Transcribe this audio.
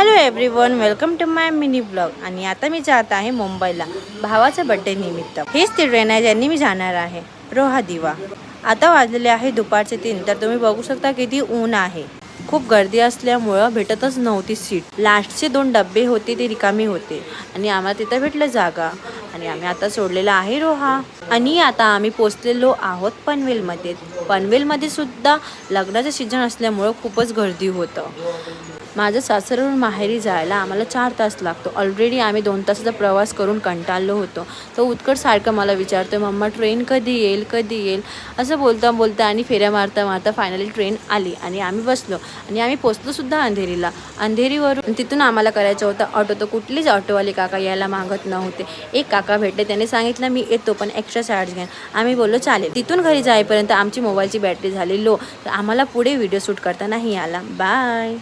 Hello everyone, welcome to my mini blog. आणि आता मी जात आहे मुंबईला भावाच्या बर्थडे निमित्त। हेच ती ट्रेन आहे ज्यांनी मी जाणार आहे, रोहा दिवा। आता वाजलेले आहे दुपारचे 3। तर तुम्ही बघू शकता किती ऊन आहे। खूप गर्दी असल्यामुळं भेटतच नव्हती सीट। लास्टचे 2 डब्बे होते ते रिकामी होते आणि आम्हाला तिथं भेटलं जागा। आणि आम्ही आता सोडलेला आहे रोहा। आणि आता आम्ही पोचलेलो आहोत पनवेलमध्ये। पनवेलमध्ये सुद्धा लग्नाचं सीजन असल्यामुळं खूपच गर्दी होतं। माझं सासरवरून माहेरी जायला आम्हाला 4 तास लागतो। ऑलरेडी आम्ही 2 तासाचा प्रवास करून कंटाळलो होतो। तो उत्कट सारखं मला विचारतोय, मम्मा ट्रेन कधी येईल कधी येईल असं बोलता बोलता आणि फेऱ्या मारता मारता फायनली ट्रेन आली आणि आम्ही बसलो आणि आम्ही पोचलो सुद्धा अंधेरीला। अंधेरीवरून तिथून आम्हाला करायचं होतं ऑटो। तर कुठलीच ऑटोवाले काका यायला मागत नव्हते। एक काका भेटले, त्याने सांगितलं मी येतो पण एक्स्ट्रा चार्ज घ्या। आम्ही बोललो चालेल। तिथून घरी जाईपर्यंत आमची मोबाईलची बॅटरी झाली लो, तर आम्हाला पुढे व्हिडिओ शूट करता नाही आला। बाय।